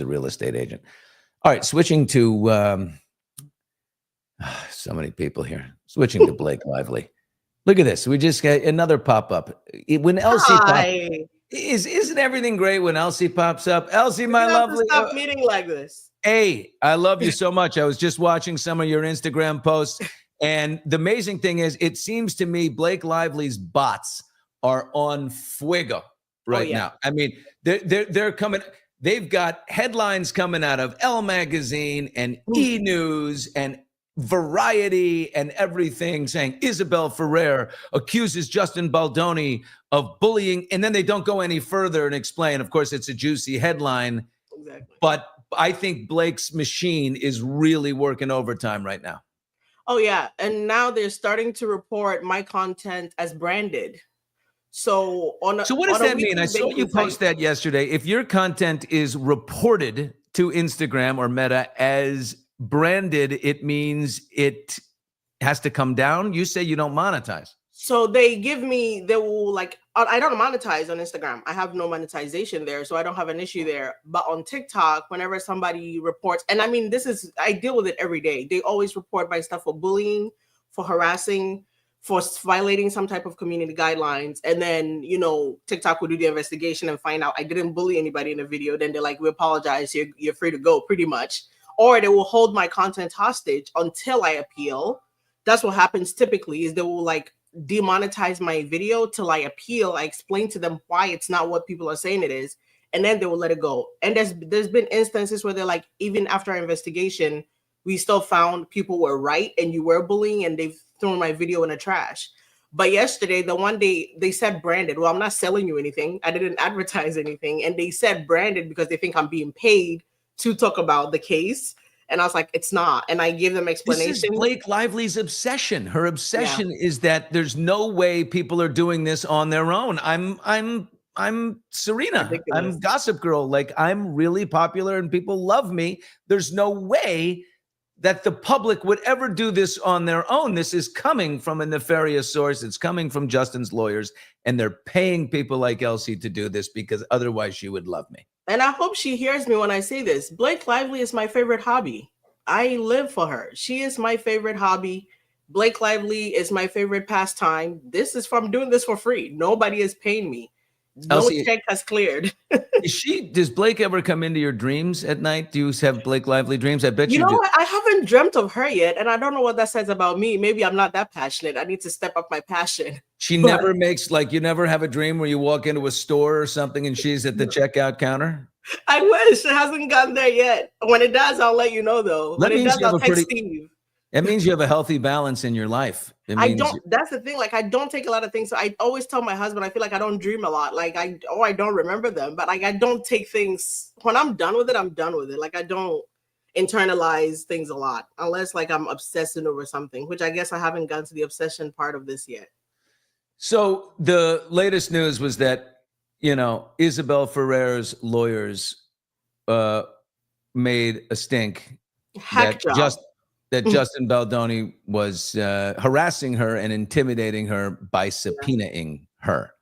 a real estate agent. All right, switching to so many people here. Switching to Blake Lively. Look at this. We just got another pop-up. When Elsie pops, isn't everything great when Elsie pops up? Elsie, my lovely. Stop meeting like this. Hey, I love you so much. I was just watching some of your Instagram posts, and the amazing thing is, it seems to me Blake Lively's bots are on fuego right now. I mean, they're coming. They've got headlines coming out of Elle Magazine and E! News and Variety and everything saying Isabela Ferrer accuses Justin Baldoni of bullying, and then they don't go any further and explain. Of course, it's a juicy headline, but I think Blake's machine is really working overtime right now. Oh, yeah. And now they're starting to report my content as branded. So what does that mean? I saw you post that yesterday. If your content is reported to Instagram or Meta as branded, it means it has to come down. You say you don't monetize. So they will like, I don't monetize on Instagram. I have no monetization there, so I don't have an issue there. But on TikTok, whenever somebody reports, and I mean, I deal with it every day. They always report my stuff for bullying, for harassing, for violating some type of community guidelines. And then, TikTok will do the investigation and find out I didn't bully anybody in the video. Then they're like, we apologize. You're free to go, pretty much. Or they will hold my content hostage until I appeal. That's what happens typically, is they will like demonetize my video till I appeal. I explain to them why it's not what people are saying it is, and then they will let it go. And there's been instances where they're like, even after our investigation, we still found people were right and you were bullying, and they've thrown my video in the trash. But yesterday, the one day they said branded. Well, I'm not selling you anything. I didn't advertise anything. And they said branded because they think I'm being paid to talk about the case. And I was like, it's not. And I gave them explanation. This is Blake Lively's obsession. Her obsession is that there's no way people are doing this on their own. I'm Serena. Ridiculous. I'm Gossip Girl. Like, I'm really popular and people love me. There's no way that the public would ever do this on their own. This is coming from a nefarious source. It's coming from Justin's lawyers, and they're paying people like Elsie to do this because otherwise she would love me. And I hope she hears me when I say this. Blake Lively is my favorite hobby. I live for her. She is my favorite hobby. Blake Lively is my favorite pastime. I'm doing this for free. Nobody is paying me. No check has cleared. Does Blake ever come into your dreams at night? Do you have Blake Lively dreams? I bet you do. What? I haven't dreamt of her yet, and I don't know what that says about me. Maybe I'm not that passionate. I need to step up my passion. She never makes, like, you never have a dream where you walk into a store or something and she's at the checkout counter? I wish. It hasn't gotten there yet. When it does, I'll let you know, though. When it does, I'll text Steve. That means you have a healthy balance in your life. That's the thing. Like, I don't take a lot of things. So I always tell my husband, I feel like I don't dream a lot. Like, I don't remember them. But like, I don't take things. When I'm done with it, I'm done with it. Like, I don't internalize things a lot unless like I'm obsessing over something, which I guess I haven't gotten to the obsession part of this yet. So the latest news was that, Isabela Ferrer's lawyers made a stink that Justin Baldoni was harassing her and intimidating her by subpoenaing her,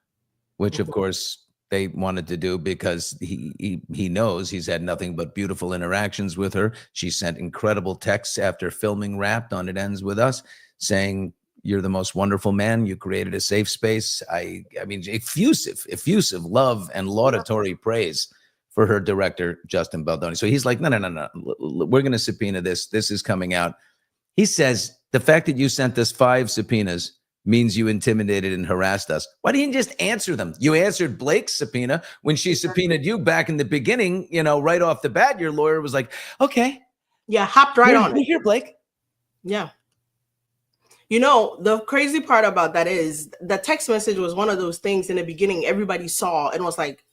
which of course they wanted to do because he knows he's had nothing but beautiful interactions with her. She sent incredible texts after filming Wrapped on It Ends With Us saying, "You're the most wonderful man. You created a safe space." I mean, effusive love and laudatory praise for her director, Justin Baldoni. So he's like, no. We're going to subpoena this. This is coming out. He says, the fact that you sent us 5 subpoenas means you intimidated and harassed us. Why didn't you just answer them? You answered Blake's subpoena when she subpoenaed you back in the beginning, right off the bat. Your lawyer was like, okay. Yeah, hopped right on it. Here, Blake. Yeah. The crazy part about that is the text message was one of those things in the beginning everybody saw and was like,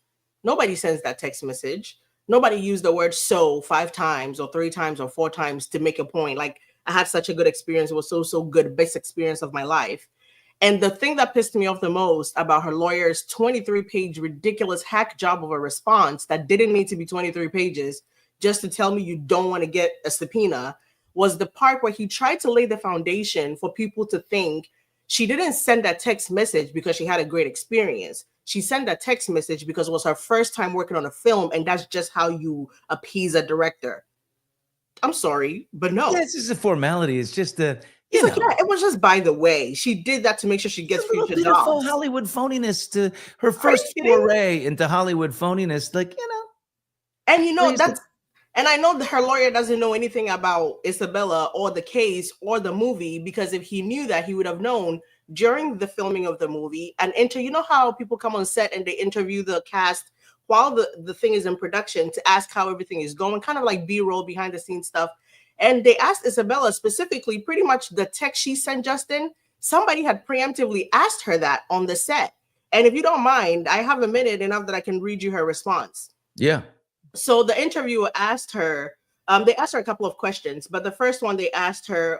nobody sends that text message. Nobody used the word "so" 5 times or 3 times or 4 times to make a point. Like, I had such a good experience. It was so good, best experience of my life. And the thing that pissed me off the most about her lawyer's 23-page ridiculous hack job of a response that didn't need to be 23 pages just to tell me you don't want to get a subpoena was the part where he tried to lay the foundation for people to think she didn't send that text message because she had a great experience. She sent a text message because it was her first time working on a film, and that's just how you appease a director. I'm sorry, but no. This is a formality. It's just a, He's like, yeah, it was just by the way. She did that to make sure she gets future jobs. Hollywood phoniness to her first foray into Hollywood phoniness. Like, and and I know that her lawyer doesn't know anything about Isabella or the case or the movie, because if he knew that, he would have known during the filming of the movie. And you know how people come on set and they interview the cast while the thing is in production to ask how everything is going, kind of like B-roll, behind the scenes stuff. And they asked Isabella specifically, pretty much the text she sent Justin, somebody had preemptively asked her that on the set. And if you don't mind, I have a minute enough that I can read you her response. Yeah. So the interviewer asked her, they asked her a couple of questions, but the first one they asked her,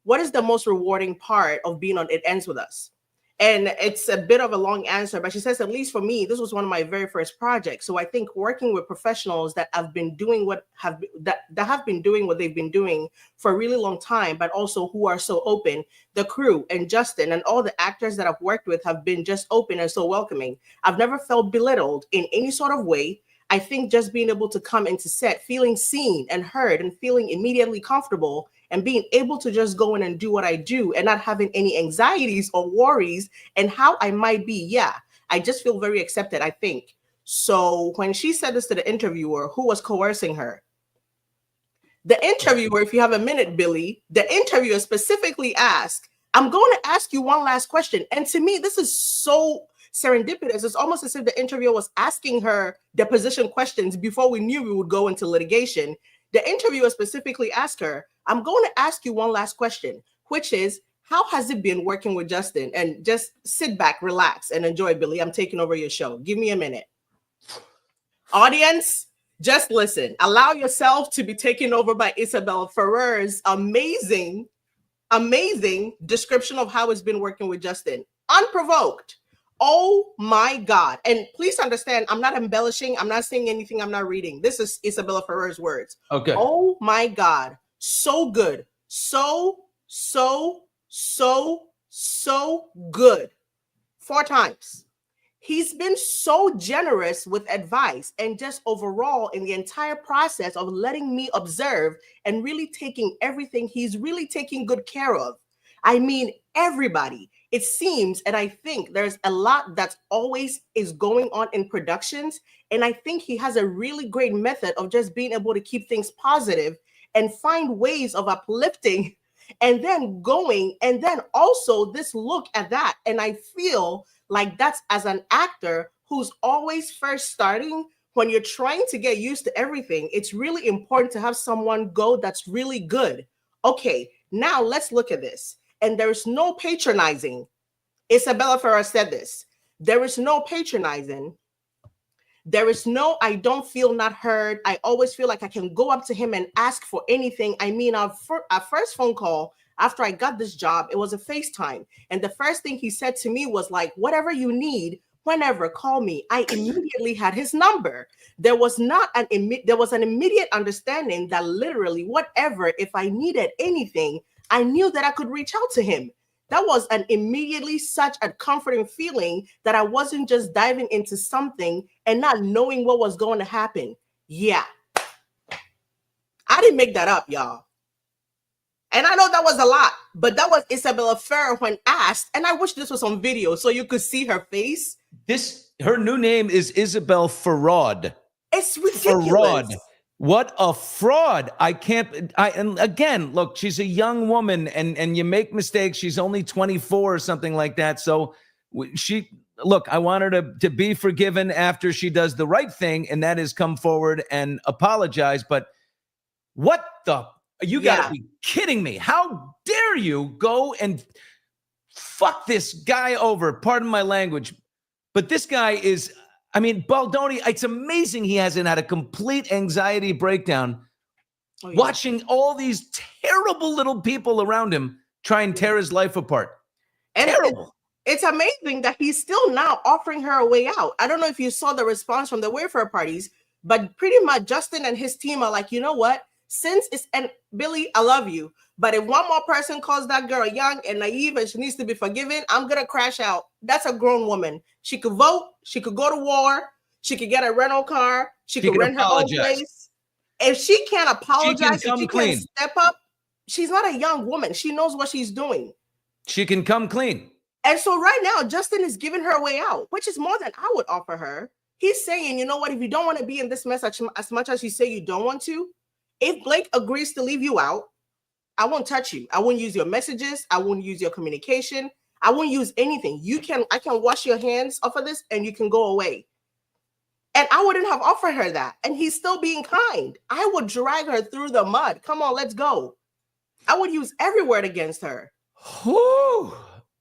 what is the most rewarding part of being on It Ends With Us? And it's a bit of a long answer, but she says, at least for me, this was one of my very first projects. So I think working with professionals that have been doing what they've been doing for a really long time, but also who are so open, the crew and Justin and all the actors that I've worked with have been just open and so welcoming. I've never felt belittled in any sort of way. I think just being able to come into set, feeling seen and heard and feeling immediately comfortable and being able to just go in and do what I do and not having any anxieties or worries and how I might be. Yeah, I just feel very accepted, I think. So when she said this to the interviewer who was coercing her, the interviewer, if you have a minute, Billy, the interviewer specifically asked, I'm going to ask you one last question. And to me, this is so serendipitous. It's almost as if the interviewer was asking her deposition questions before we knew we would go into litigation. The interviewer specifically asked her, I'm going to ask you one last question, which is, how has it been working with Justin? And just sit back, relax, and enjoy, Billy. I'm taking over your show. Give me a minute. Audience, just listen. Allow yourself to be taken over by Isabela Ferrer's amazing description of how it's been working with Justin. Unprovoked. Oh my God. And please understand, I'm not embellishing. I'm not saying anything I'm not reading. This is Isabela Ferrer's words. Okay. Oh my God. So good. So good. 4 times. He's been so generous with advice and just overall in the entire process of letting me observe and really taking everything. He's really taking good care of. I mean, everybody. It seems, and I think there's a lot that's always is going on in productions. And I think he has a really great method of just being able to keep things positive and find ways of uplifting and then going. And then also this look at that. And I feel like that's, as an actor who's always first starting, when you're trying to get used to everything, it's really important to have someone go that's really good. Okay, now let's look at this. And there's no patronizing. Isabela Ferrer said this. There is no patronizing. There is no, I don't feel not heard. I always feel like I can go up to him and ask for anything. I mean, our first phone call after I got this job, it was a FaceTime. And the first thing he said to me was like, whatever you need, whenever, call me. I immediately had his number. There was an immediate understanding that literally whatever, if I needed anything, I knew that I could reach out to him. That was an immediately such a comforting feeling that I wasn't just diving into something and not knowing what was going to happen. Yeah. I didn't make that up, y'all. And I know that was a lot, but that was Isabela Ferrer when asked, and I wish this was on video so you could see her face. Her new name is Isabella Ferrer. It's ridiculous. Ferrer. What a fraud. And again, look, she's a young woman and you make mistakes. She's only 24 or something like that. So I want her to be forgiven after she does the right thing. And that is come forward and apologize. But you gotta be kidding me. How dare you go and fuck this guy over? Pardon my language. But this guy is, Baldoni, it's amazing he hasn't had a complete anxiety breakdown watching all these terrible little people around him try and tear his life apart. And terrible. It's amazing that he's still now offering her a way out. I don't know if you saw the response from the Wayfair parties, but pretty much Justin and his team are like, you know what? Since it's, and Billy, I love you, but if one more person calls that girl young and naive and she needs to be forgiven, I'm going to crash out. That's a grown woman. She could vote. She could go to war. She could get a rental car. She could rent her own place. If she can't apologize, if she can't step up, she's not a young woman. She knows what she's doing. She can come clean. And so right now, Justin is giving her a way out, which is more than I would offer her. He's saying, you know what, if you don't want to be in this mess as much as you say you don't want to, if Blake agrees to leave you out, I won't touch you. I won't use your messages. I won't use your communication. I won't use anything. I can wash your hands off of this and you can go away. And I wouldn't have offered her that. And he's still being kind. I would drag her through the mud. Come on, let's go. I would use every word against her. Whew.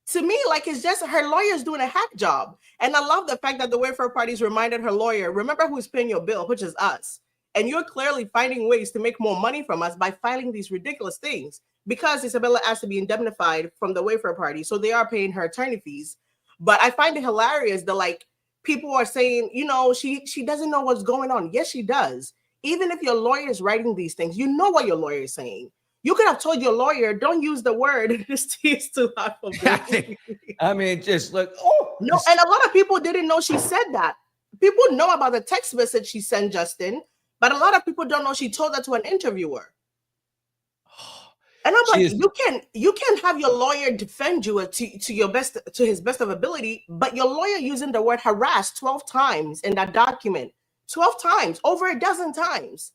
To me, like, it's just her lawyer's doing a hack job. And I love the fact that the Wayfair parties reminded her lawyer, remember who's paying your bill, which is us. And you're clearly finding ways to make more money from us by filing these ridiculous things, because Isabella asked to be indemnified from the Wayfair party. So they are paying her attorney fees. But I find it hilarious that, like, people are saying, you know, she doesn't know what's going on. Yes, she does. Even if your lawyer is writing these things, you know what your lawyer is saying. You could have told your lawyer, don't use the word, this tea is too hot for me. I mean, just look. No, and a lot of people didn't know she said that. People know about the text message she sent Justin, but a lot of people don't know she told that to an interviewer. And I'm like, you can have your lawyer defend you to his best of ability, but your lawyer using the word harass 12 times in that document, 12 times, over a dozen times.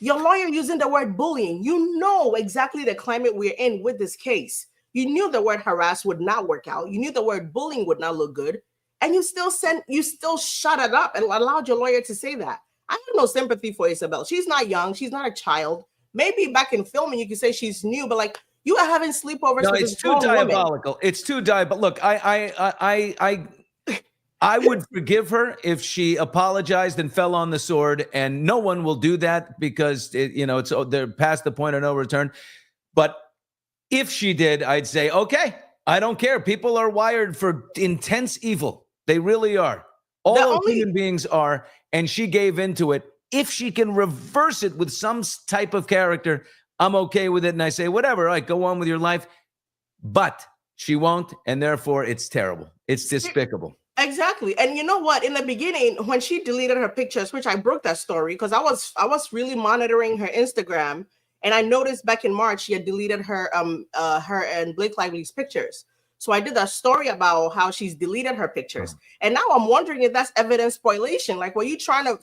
Your lawyer using the word bullying. You know exactly the climate we're in with this case. You knew the word harass would not work out. You knew the word bullying would not look good. And you still shut it up and allowed your lawyer to say that. I have no sympathy for Isabel. She's not young. She's not a child. Maybe back in filming, you could say she's new, but like, you are having sleepovers. No, it's too diabolical. Woman. It's too diabolical. Look, I would forgive her if she apologized and fell on the sword, and no one will do that because they're past the point of no return. But if she did, I'd say, okay, I don't care. People are wired for intense evil. They really are. All human beings are, and she gave into it. If she can reverse it with some type of character, I'm okay with it. And I say, whatever, all right, go on with your life. But she won't, and therefore it's terrible. It's despicable. Exactly. And you know what? In the beginning, when she deleted her pictures, which I broke that story because I was really monitoring her Instagram, and I noticed back in March she had deleted her and Blake Lively's pictures. So I did a story about how she's deleted her pictures. And now I'm wondering if that's evidence spoilation. Like, were you trying to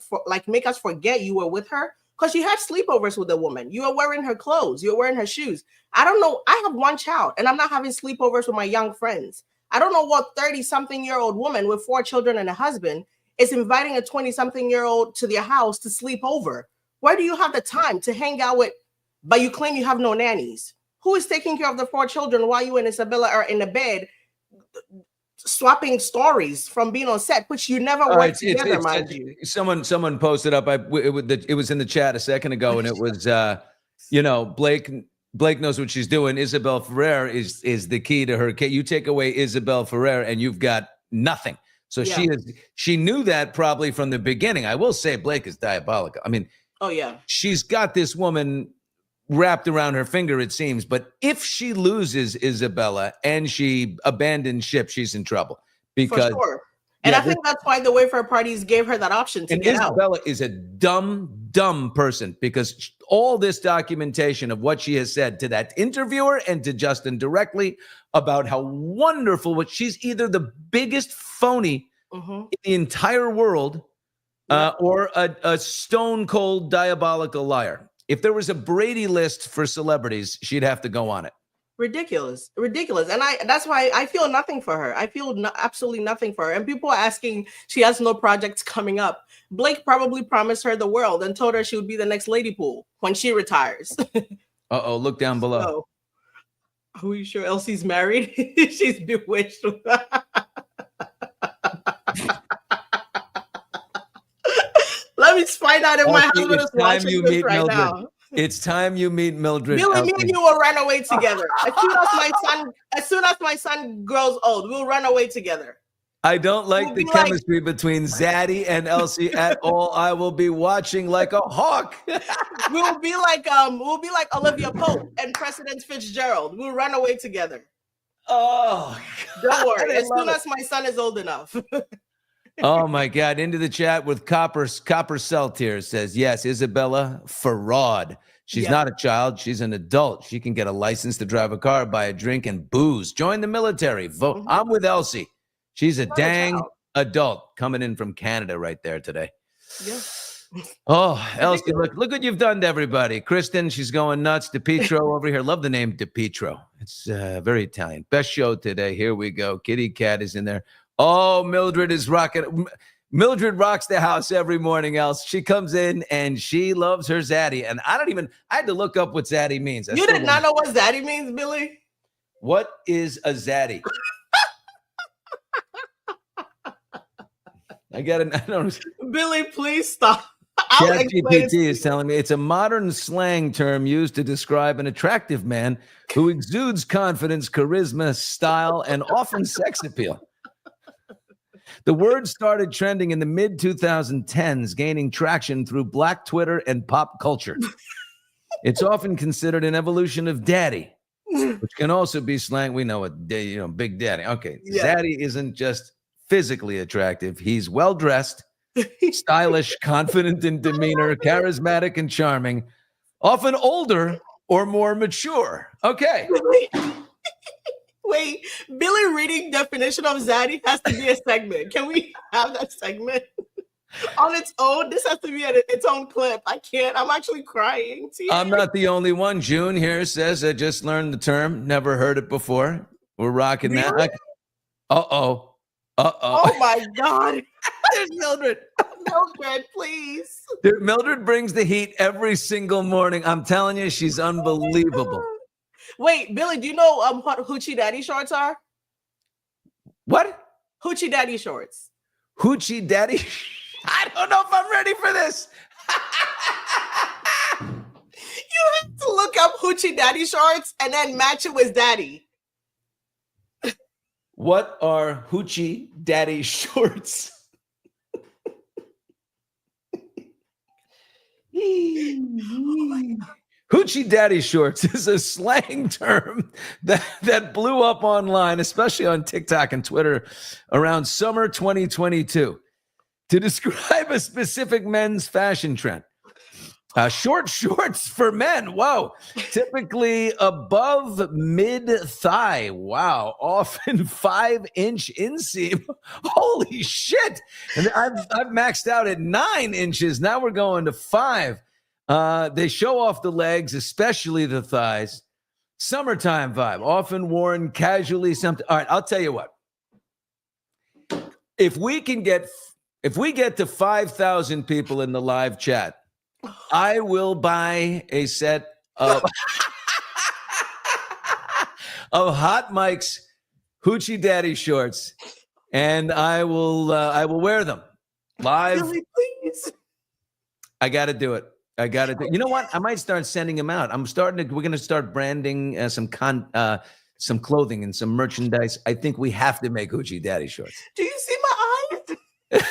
make us forget you were with her? Because you had sleepovers with a woman. You were wearing her clothes. You were wearing her shoes. I don't know. I have one child and I'm not having sleepovers with my young friends. I don't know what 30-something-year-old woman with 4 children and a husband is inviting a 20-something-year-old to their house to sleep over. Where do you have the time to hang out with, but you claim you have no nannies? Who is taking care of the 4 children while you and Isabella are in the bed swapping stories from being on set, which you never worked together, mind you? Someone posted up. It was in the chat a second ago, and it was, Blake knows what she's doing. Isabela Ferrer is the key to her case. You take away Isabela Ferrer, and you've got nothing. So she knew that probably from the beginning. I will say Blake is diabolical. I mean, she's got this woman wrapped around her finger, it seems. But if she loses Isabella and she abandons ship, she's in trouble. Because, for sure. And I think that's why the Wayfair parties gave her that option to get out. Isabella is a dumb person, because all this documentation of what she has said to that interviewer and to Justin directly about how wonderful, she's either the biggest phony in the entire world or a stone cold diabolical liar. If there was a Brady list for celebrities, she'd have to go on it. Ridiculous. And that's why I feel nothing for her. I feel absolutely nothing for her. And people are asking, she has no projects coming up. Blake probably promised her the world and told her she would be the next Lady Pool when she retires. Uh-oh, look down below. Are we sure Elsie's married? She's bewitched. Let me find out if my husband is watching this right now. It's time you meet Mildred. Billy, me and you will run away together. As soon as my son grows old, we'll run away together. I don't like We'll the be like, chemistry between Zaddy and Elsie at all. I will be watching like a hawk. we'll be like Olivia Pope and President Fitzgerald. We'll run away together. Oh, don't worry. I As soon love it. as my son is old enough. Oh my God! Into the chat with Copper Celtier says, yes, Isabella Ferrer. She's not a child. She's an adult. She can get a license to drive a car, buy a drink, and booze. Join the military. Vote. I'm with Elsie. She's a dang adult coming in from Canada right there today. Yeah. Oh, Elsie, look what you've done to everybody. Kristen, she's going nuts. DePietro over here. Love the name DePietro. It's very Italian. Best show today. Here we go. Kitty Cat is in there. Oh, Mildred is rocking. Mildred rocks the house every morning, else. She comes in and she loves her Zaddy. And I had to look up what Zaddy means. You did not know what Zaddy means, Billy? What is a Zaddy? I don't. Billy, please stop. ChatGPT is telling me it's a modern slang term used to describe an attractive man who exudes confidence, charisma, style, and often sex appeal. The word started trending in the mid-2010s, gaining traction through Black Twitter and pop culture. It's often considered an evolution of daddy, which can also be slang. We know what, Big Daddy. Okay, yeah. Zaddy isn't just physically attractive. He's well-dressed, stylish, confident in demeanor, charismatic and charming, often older or more mature. Okay. Wait, Billy reading definition of Zaddy has to be a segment. Can we have that segment on its own? This has to be its own clip. I can't. I'm actually crying. I'm not the only one. June here says, I just learned the term. Never heard it before. We're rocking that. Uh-oh. Oh, my God. There's Mildred. Mildred, please. Dude, Mildred brings the heat every single morning. I'm telling you, she's unbelievable. Wait, Billy, do you know what Hoochie Daddy shorts are? What? Hoochie Daddy shorts. Hoochie Daddy? I don't know if I'm ready for this. You have to look up Hoochie Daddy shorts and then match it with Daddy. What are Hoochie Daddy shorts? Oh my God. Hoochie Daddy shorts is a slang term that blew up online, especially on TikTok and Twitter around summer 2022 to describe a specific men's fashion trend. Short shorts for men. Whoa. Typically above mid-thigh. Wow. Often 5-inch inseam. Holy shit. And I've maxed out at 9 inches. Now we're going to 5. They show off the legs, especially the thighs. Summertime vibe, often worn casually. Something. All right, I'll tell you what. If we get to 5,000 people in the live chat, I will buy a set of Hot Mike's Hoochie Daddy shorts, and I will wear them live. Billy, please. I got to do it. You know what? I might start sending them out. We're going to start branding some clothing and some merchandise. I think we have to make Hoochie Daddy shorts. Do you see my eyes?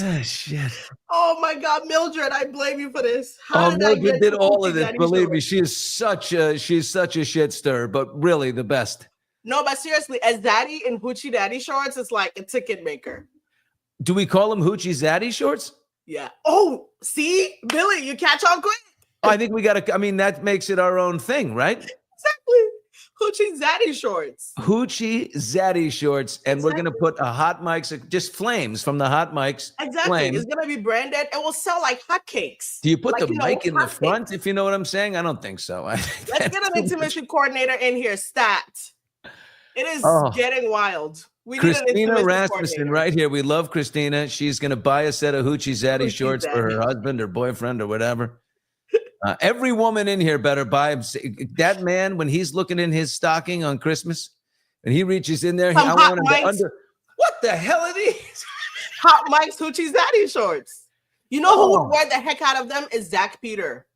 Oh, shit. Oh my God, Mildred, I blame you for this. Mildred did all of this. Believe me, she's such a shit stirrer, but really the best. No, but seriously, as Daddy in Hoochie Daddy shorts, it's like a ticket maker. Do we call them Hoochie Zaddy shorts? Yeah. Oh, see, Billy, you catch on quick. I think we got to. I mean, that makes it our own thing, right? Exactly. Hoochie Zaddy shorts. Hoochie Zaddy shorts, and we're gonna put a Hot Mike's, just flames from the Hot Mike's. Exactly. Flame. It's gonna be branded. It will sell like hotcakes. Do you put the mic in the front? If you know what I'm saying, I don't think so. Let's get an intimacy coordinator in here. Stat. It is getting wild. Christina Rasmussen right here. We love Christina. She's going to buy a set of Hoochie Zaddy shorts for her husband or boyfriend or whatever. Every woman in here better buy him. That man, when he's looking in his stocking on Christmas, and he reaches in there, I want him to under. What the hell are these? Hot Mike's Hoochie Zaddy shorts. You know who would wear the heck out of them is Zach Peter.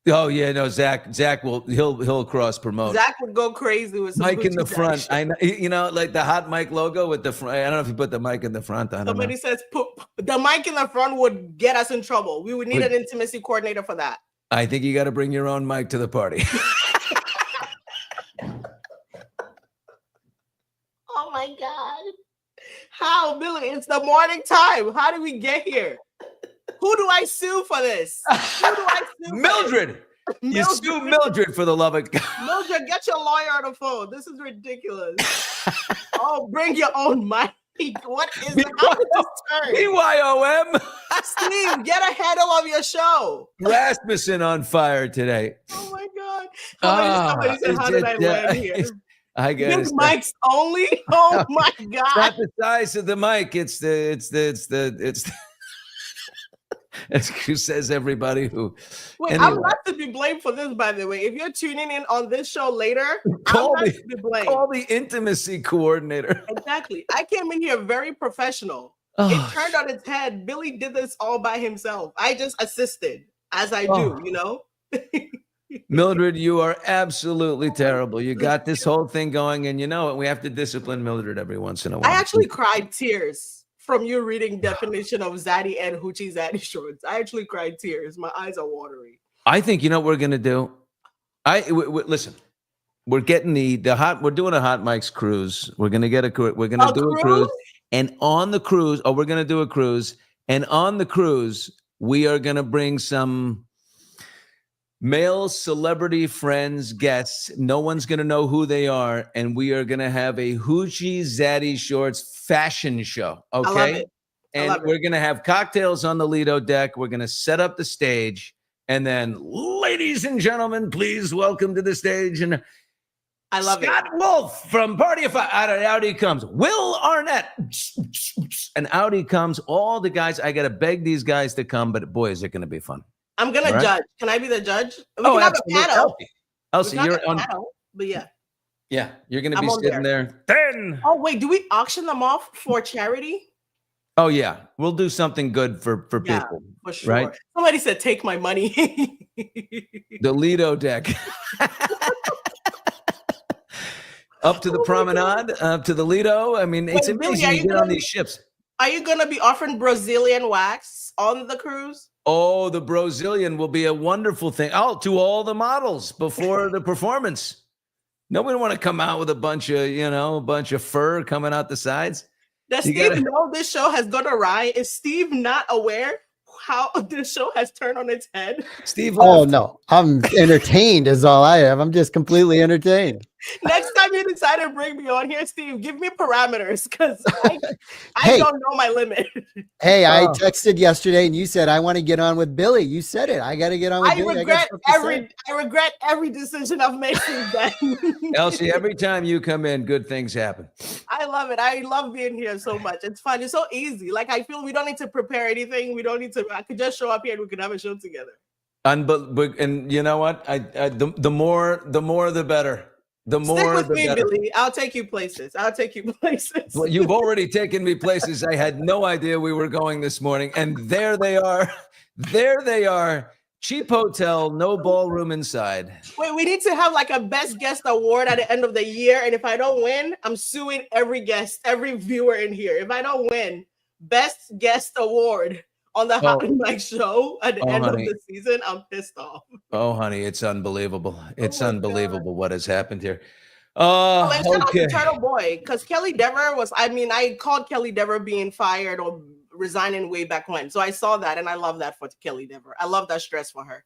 Oh yeah, no, Zach he'll cross promote. Zach would go crazy with some mic in the front. shit. I know, you know, like the hot mic logo with the front. I don't know if you put the mic in the front. I don't Somebody know. says put the mic in the front would get us in trouble. We would need an intimacy coordinator for that. I think you got to bring your own mic to the party. Oh my God. How, Billy? It's the morning time. How did we get here? Who do I sue for this? Who do I sue? Mildred. You sue Mildred for the love of God. Mildred, get your lawyer on the phone. This is ridiculous. Oh, bring your own mic. What is that? How did this turn? BYOM. Steve, get a handle of your show. Rasmussen on fire today. Oh my God. Somebody said, how did I land here? I guess mics only. Oh my God! It's not the size of the mic. It's who says everybody who. Wait, anyway. I'm not to be blamed for this, by the way. If you're tuning in on this show later, I'm not to be blamed. Call the intimacy coordinator. Exactly. I came in here very professional. It turned on its head. Billy did this all by himself. I just assisted, as I do, you know. Mildred, you are absolutely terrible. You got this whole thing going, and you know it. We have to discipline Mildred every once in a while. I actually cried tears from you reading definition of Zaddy and Hoochie Zaddy shorts. I actually cried tears. My eyes are watery. I think you know what we're gonna do. Listen. We're getting we're doing a hot mics cruise. We're gonna do a cruise, and on the cruise, we're gonna do a cruise, and on the cruise, we are gonna bring some male celebrity friends, guests. No one's going to know who they are. And we are going to have a Hoochie Zaddy Shorts fashion show. Okay. I love it. And we're going to have cocktails on the Lido deck. We're going to set up the stage. And then, ladies and gentlemen, please welcome to the stage. And I love Scott Wolf from Party of Five. Out he comes. Will Arnett. And out he comes. All the guys. I got to beg these guys to come. But boy, is it going to be fun. I'm going to judge. Can I be the judge? We can have a panel. Elsie, you're on. Panel, but yeah. Yeah, you're going to be sitting there. Then. Oh, wait. Do we auction them off for charity? Oh, yeah. We'll do something good for people. For sure. Right? Somebody said, take my money. The Lido deck. Up to the promenade, up to the Lido. I mean, it's amazing you get on these ships. Are you going to be offering Brazilian wax on the cruise? Oh, the Brazilian will be a wonderful thing. Oh, to all the models before the performance. Nobody want to come out with a bunch of fur coming out the sides. Does Steve know this show has gone awry? Is Steve not aware how this show has turned on its head? Steve left. Oh, no. I'm entertained is all I have. I'm just completely entertained. Next time you decide to bring me on here, Steve, give me parameters because I don't know my limit. Hey, I texted yesterday and you said, I want to get on with Billy. You said it. I got to get on with Billy. I regret every decision I've made since then. Elsie, every time you come in, good things happen. I love it. I love being here so much. It's fun. It's so easy. Like, I feel we don't need to prepare anything. We don't need to. I could just show up here and we could have a show together. And you know what? The more the better. The more Stick with the me, better. Billy. I'll take you places. Well, you've already taken me places I had no idea we were going this morning. And there they are. There they are. Cheap hotel, no ballroom inside. Wait, we need to have like a best guest award at the end of the year. And if I don't win, I'm suing every guest, every viewer in here. If I don't win, best guest award on the Hot Mic show at the end of the season, I'm pissed off. Oh, honey, it's unbelievable. It's unbelievable what has happened here. Okay. Turtle Boy, because Kelly Dever I called Kelly Dever being fired or resigning way back when. So I saw that and I love that for Kelly Dever. I love that stress for her.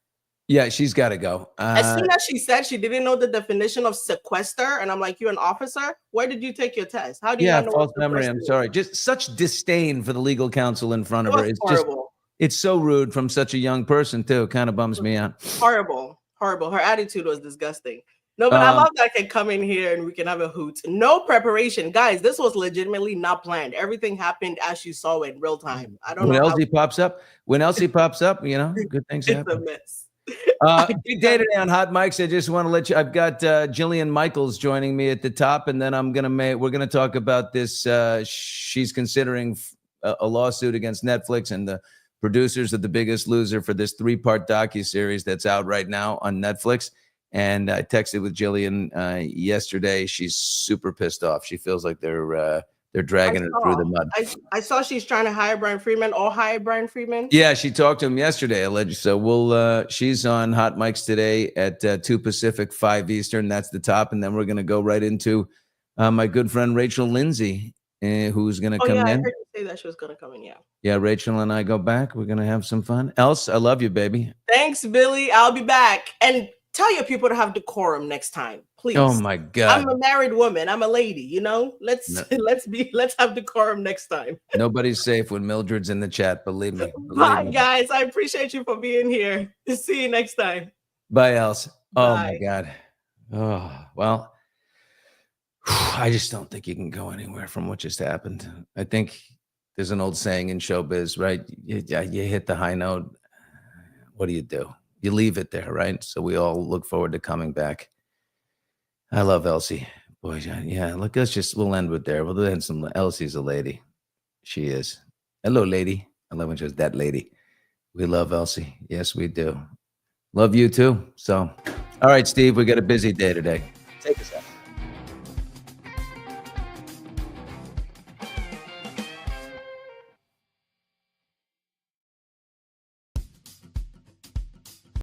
Yeah, she's got to go. As soon as she said she didn't know the definition of sequester, and I'm like, you're an officer? Where did you take your test? How do you know? False memory. I'm sorry. Just such disdain for the legal counsel in front of her. It's horrible. It's so rude from such a young person too. Kind of bums me out. Horrible. Her attitude was disgusting. No, but I love that I can come in here and we can have a hoot. No preparation. Guys, this was legitimately not planned. Everything happened as you saw it in real time. I don't know. When Elsie pops up, good things happen. It's a mess. Big day today on Hot Mics. I just want to let you. I've got Jillian Michaels joining me at the top, and then we're gonna talk about this. She's considering a lawsuit against Netflix and the producers of The Biggest Loser for this 3-part docuseries that's out right now on Netflix. And I texted with Jillian yesterday. She's super pissed off. She feels like they're dragging her through the mud. I saw she's trying to hire Brian Freeman or hire Brian Freeman. Yeah, she talked to him yesterday, allegedly. So she's on Hot Mics today at 2 Pacific, 5 Eastern. That's the top. And then we're going to go right into my good friend Rachel Lindsay, who's going to come in. I heard you say that she was going to come in, Yeah, Rachel and I go back. We're going to have some fun. Else, I love you, baby. Thanks, Billy. I'll be back. And tell your people to have decorum next time, please. Oh my God! I'm a married woman. I'm a lady. You know, let's have decorum next time. Nobody's safe when Mildred's in the chat. Believe me. Bye, guys. I appreciate you for being here. See you next time. Bye, Else. Oh Bye. my God. Oh well. I just don't think you can go anywhere from what just happened. I think there's an old saying in showbiz, right? You hit the high note. What do? You leave it there, right? So we all look forward to coming back. I love Elsie. Boy, yeah, look, we'll end with there. We'll end some. Elsie's a lady. She is. Hello, lady. I love when she was that lady. We love Elsie. Yes, we do. Love you too. So, all right, Steve, we got a busy day today. Take us out.